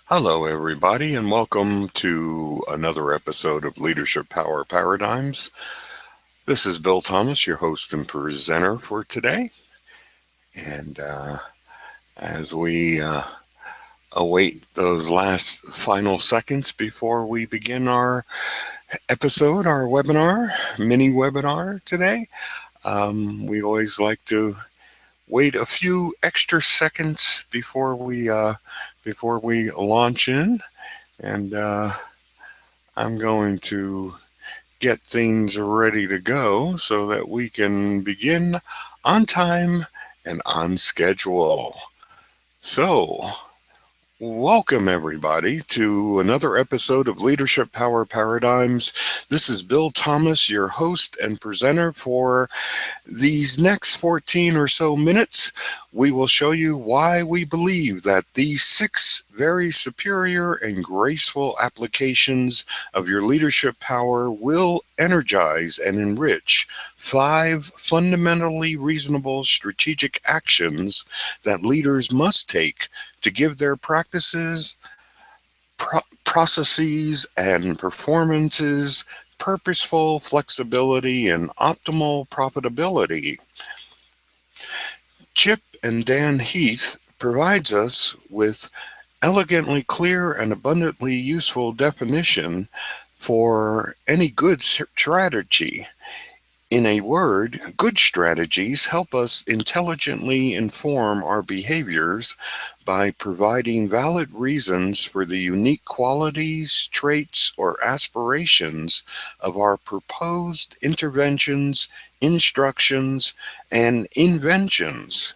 Hello, everybody, and welcome to another episode of Leadership Power Paradigms. This is Bill Thomas, your host and presenter for today. And as we await those last final seconds before we begin our episode, our webinar, mini webinar today, we always like to wait a few extra seconds before we launch in. And I'm going to get things ready to go so that we can begin on time and on schedule. So, welcome everybody to another episode of Leadership Power Paradigms. This is Bill Thomas, your host and presenter for these next 14 or so minutes. We will show you why we believe that these 6 very superior and graceful applications of your leadership power will energize and enrich 5 fundamentally reasonable strategic actions that leaders must take to give their practices, processes, and performances purposeful flexibility and optimal profitability. Chip and Dan Heath provides us with elegantly clear and abundantly useful definition for any good strategy. In a word, good strategies help us intelligently inform our behaviors by providing valid reasons for the unique qualities, traits, or aspirations of our proposed interventions, instructions, and inventions.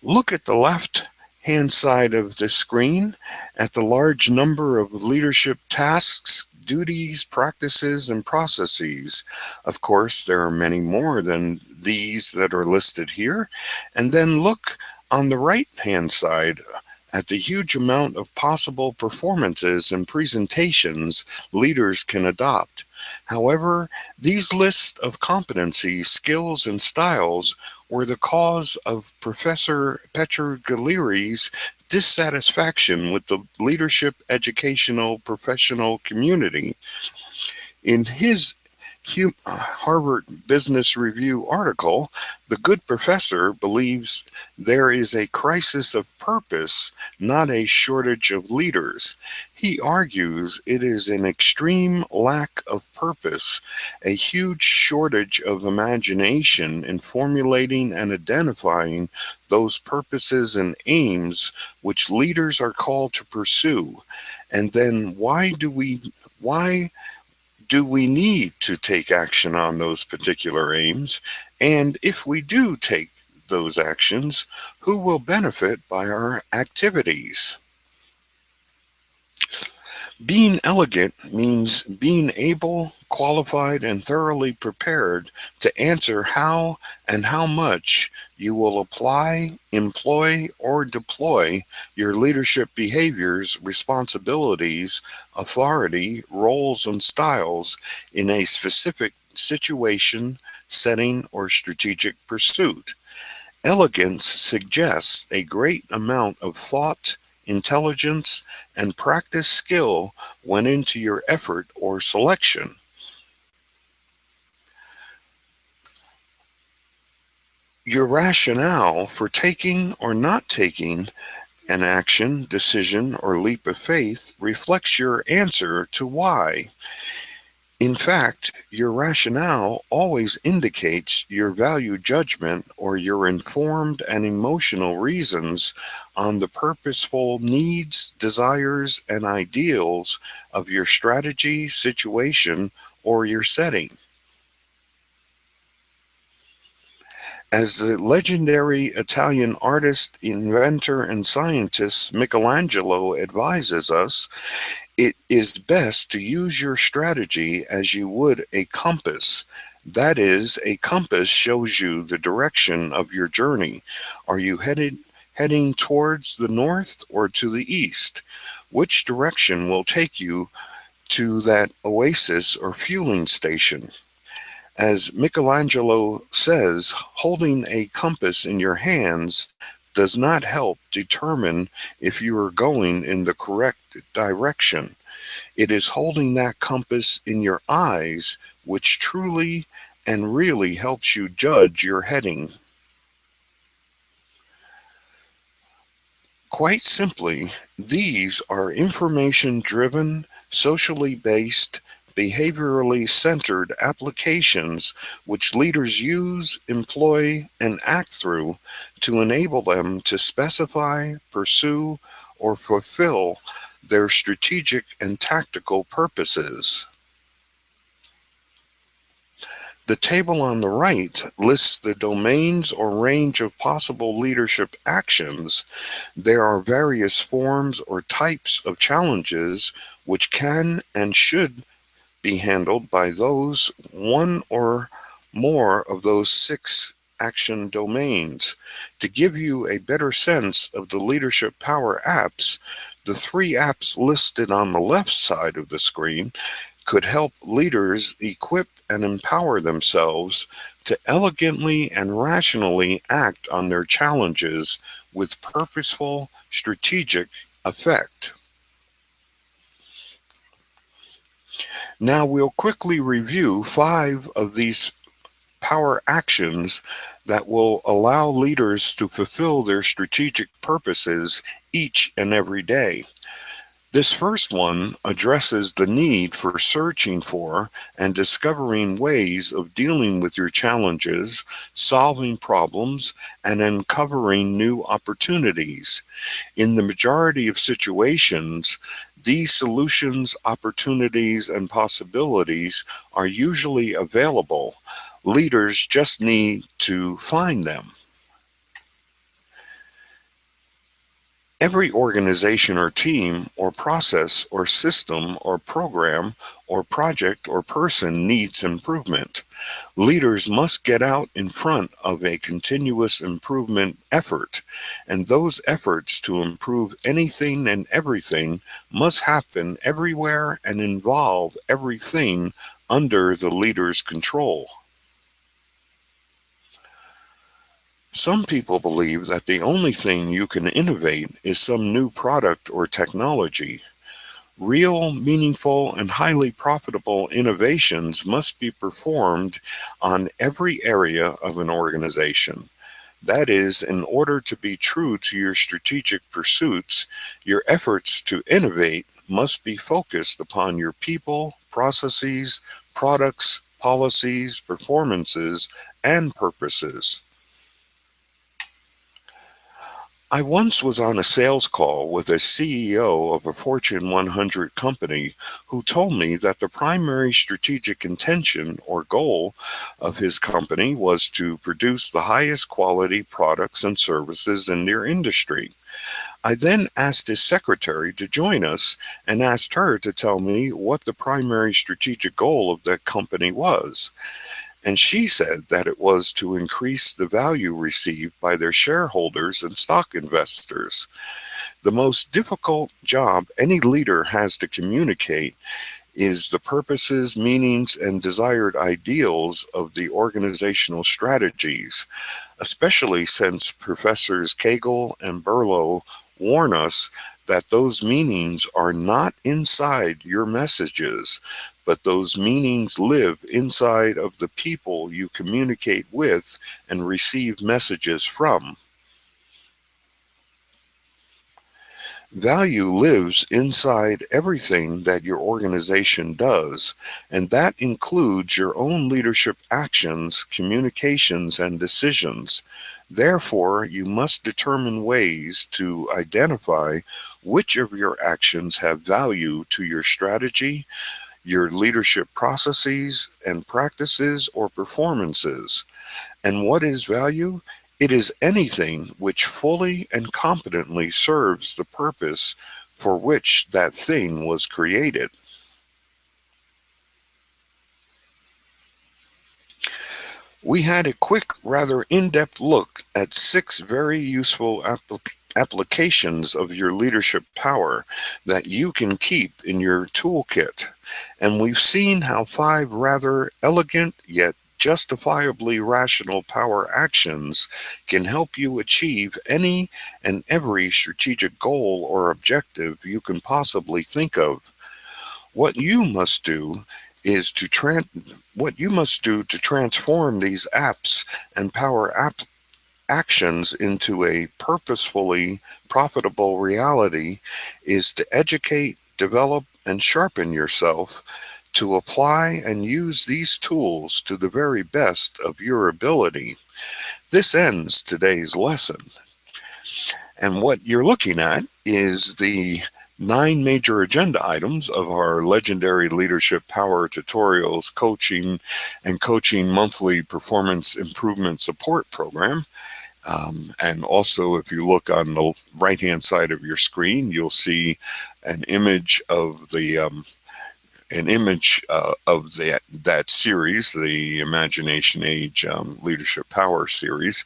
Look at the left hand side of the screen at the large number of leadership tasks, duties, practices, and processes. Of course, there are many more than these that are listed here. And then look on the right hand side at the huge amount of possible performances and presentations leaders can adopt. However, these lists of competencies, skills, and styles were the cause of Professor Petrogaleri's dissatisfaction with the leadership educational professional community. In his Harvard Business Review article, the good professor believes there is a crisis of purpose, not a shortage of leaders. He argues it is an extreme lack of purpose, a huge shortage of imagination in formulating and identifying those purposes and aims which leaders are called to pursue. And then why do we need to take action on those particular aims? And if we do take those actions, who will benefit by our activities? Being elegant means being able, qualified, and thoroughly prepared to answer how and how much you will apply, employ, or deploy your leadership behaviors, responsibilities, authority, roles, and styles in a specific situation, setting, or strategic pursuit. Elegance suggests a great amount of thought, intelligence, and practice skill went into your effort or selection. Your rationale for taking or not taking an action, decision, or leap of faith reflects your answer to why. In fact, your rationale always indicates your value judgment or your informed and emotional reasons on the purposeful needs, desires, and ideals of your strategy, situation, or your setting. As the legendary Italian artist, inventor, and scientist Michelangelo advises us, it is best to use your strategy as you would a compass. That is, a compass shows you the direction of your journey. Are you heading towards the north or to the east? Which direction will take you to that oasis or fueling station? As Michelangelo says, holding a compass in your hands does not help determine if you are going in the correct direction. It is holding that compass in your eyes which truly and really helps you judge your heading. Quite simply, these are information driven, socially based, behaviorally centered applications which leaders use, employ, and act through to enable them to specify, pursue, or fulfill their strategic and tactical purposes. The table on the right lists the domains or range of possible leadership actions. There are various forms or types of challenges which can and should be handled by those one or more of those 6 action domains. To give you a better sense of the leadership power apps, the 3 apps listed on the left side of the screen could help leaders equip and empower themselves to elegantly and rationally act on their challenges with purposeful, strategic effect. Now we'll quickly review 5 of these power actions that will allow leaders to fulfill their strategic purposes each and every day. This first one addresses the need for searching for and discovering ways of dealing with your challenges, solving problems, and uncovering new opportunities. In the majority of situations, these solutions, opportunities, and possibilities are usually available. Leaders just need to find them. Every organization or team or process or system or program or project or person needs improvement. Leaders must get out in front of a continuous improvement effort, and those efforts to improve anything and everything must happen everywhere and involve everything under the leader's control. Some people believe that the only thing you can innovate is some new product or technology. Real, meaningful, and highly profitable innovations must be performed on every area of an organization. That is, in order to be true to your strategic pursuits, your efforts to innovate must be focused upon your people, processes, products, policies, performances, and purposes. I once was on a sales call with a CEO of a Fortune 100 company who told me that the primary strategic intention or goal of his company was to produce the highest quality products and services in their industry. I then asked his secretary to join us and asked her to tell me what the primary strategic goal of that company was. And she said that it was to increase the value received by their shareholders and stock investors. The most difficult job any leader has to communicate is the purposes, meanings, and desired ideals of the organizational strategies, especially since Professors Cagle and Berlow warn us that those meanings are not inside your messages, but those meanings live inside of the people you communicate with and receive messages from. Value lives inside everything that your organization does, and that includes your own leadership actions, communications, and decisions. Therefore, you must determine ways to identify which of your actions have value to your strategy, your leadership processes and practices or performances. And what is value? It is anything which fully and competently serves the purpose for which that thing was created. We had a quick, rather in-depth look at 6 very useful applications of your leadership power that you can keep in your toolkit. And we've seen how 5 rather elegant yet justifiably rational power actions can help you achieve any and every strategic goal or objective you can possibly think of. What you must do is to transform these apps and actions into a purposefully profitable reality is to educate, develop, and sharpen yourself to apply and use these tools to the very best of your ability. This ends today's lesson. And what you're looking at is the 9 major agenda items of our legendary Leadership Power Tutorials Coaching Monthly Performance Improvement Support Program. And also, if you look on the right-hand side of your screen, you'll see an image of that series, the Imagination Age Leadership Power series,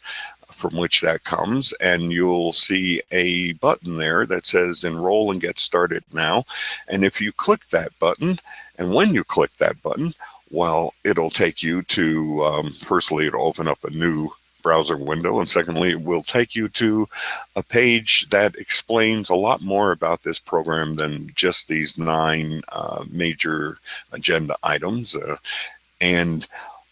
from which that comes, and you'll see a button there that says enroll and get started now. And if you click that button, and when you click that button, well, it'll take you to, firstly, it'll open up a new browser window, and secondly, it will take you to a page that explains a lot more about this program than just these 9 major agenda items. And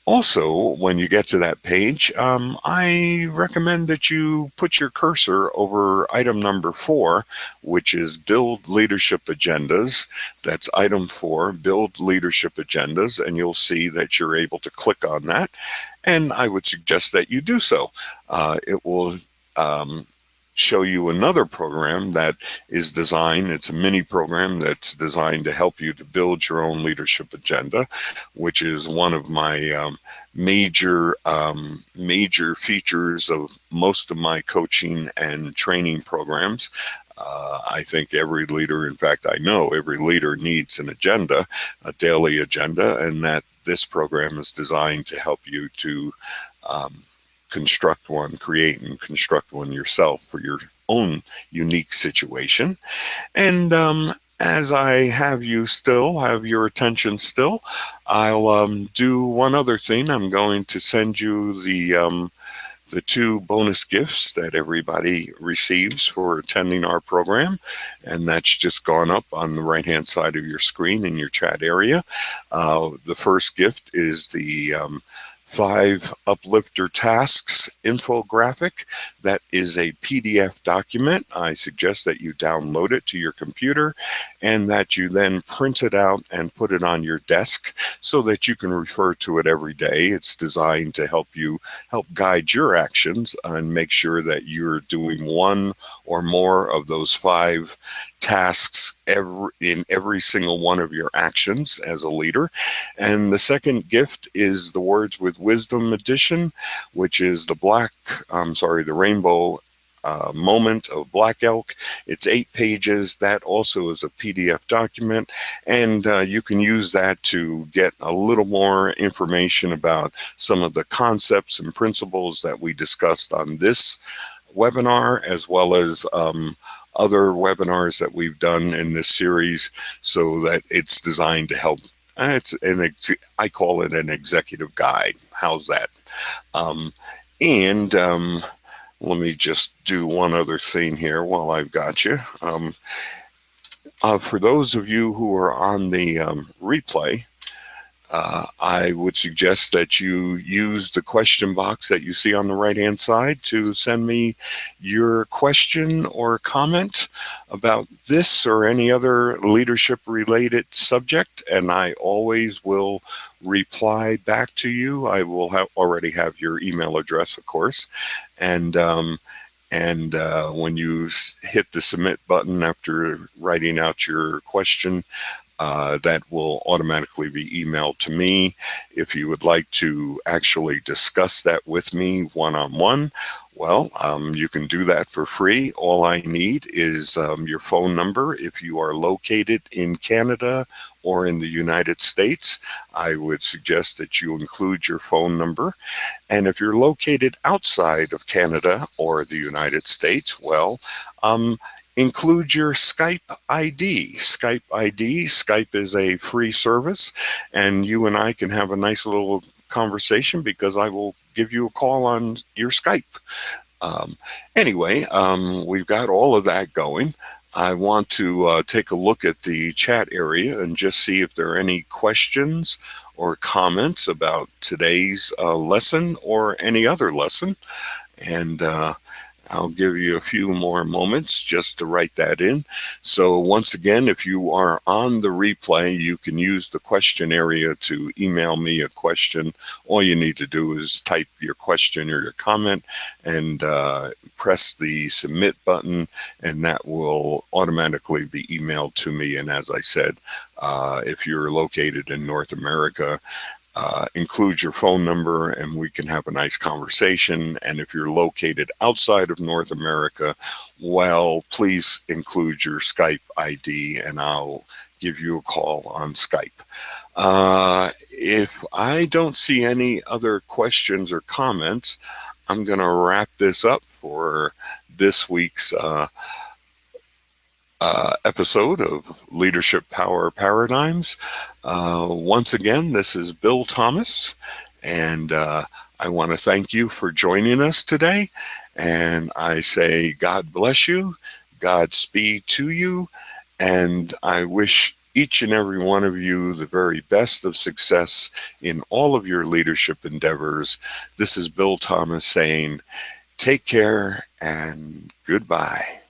also, when you get to that page, I recommend that you put your cursor over item number 4, which is Build Leadership Agendas. That's item 4, Build Leadership Agendas, and you'll see that you're able to click on that. And I would suggest that you do so. It will show you another program that is designed, it's a mini program that's designed to help you to build your own leadership agenda, which is one of my major features of most of my coaching and training programs. I think every leader, in fact, I know every leader needs an agenda, a daily agenda, and that this program is designed to help you to create and construct one yourself for your own unique situation. And as I have your attention still, I'll do one other thing. I'm going to send you the 2 bonus gifts that everybody receives for attending our program, and that's just gone up on the right-hand side of your screen in your chat area. The first gift is the 5 Uplifter Tasks infographic. That is a PDF document. I suggest that you download it to your computer and that you then print it out and put it on your desk so that you can refer to it every day. It's designed to help guide your actions and make sure that you're doing one or more of those 5 tasks in every single one of your actions as a leader. And the second gift is the Words with Wisdom edition, which is the rainbow moment of Black Elk. It's 8 pages. That also is a PDF document, and you can use that to get a little more information about some of the concepts and principles that we discussed on this webinar, as well as other webinars that we've done in this series, so that it's designed to help. I call it an executive guide. How's that? Let me just do one other thing here while I've got you. For those of you who are on the replay, I would suggest that you use the question box that you see on the right-hand side to send me your question or comment about this or any other leadership-related subject, and I always will reply back to you. I will already have your email address, of course, and when you hit the submit button after writing out your question, that will automatically be emailed to me. If you would like to actually discuss that with me one-on-one, well, you can do that for free. All I need is your phone number. If you are located in Canada or in the United States, I would suggest that you include your phone number. And if you're located outside of Canada or the United States, well, include your Skype ID. Skype ID. Skype is a free service, and you and I can have a nice little conversation because I will give you a call on your Skype. Anyway, we've got all of that going. I want to take a look at the chat area and just see if there are any questions or comments about today's lesson or any other lesson. And I'll give you a few more moments just to write that in. So once again, if you are on the replay, you can use the question area to email me a question. All you need to do is type your question or your comment and press the submit button, and that will automatically be emailed to me. And as I said, if you're located in North America, include your phone number and we can have a nice conversation. And if you're located outside of North America, well, please include your Skype ID and I'll give you a call on Skype. If I don't see any other questions or comments, I'm going to wrap this up for this week's episode of Leadership Power Paradigms. Once again, this is Bill Thomas, and I want to thank you for joining us today. And I say God bless you, Godspeed to you, and I wish each and every one of you the very best of success in all of your leadership endeavors. This is Bill Thomas saying, take care and goodbye.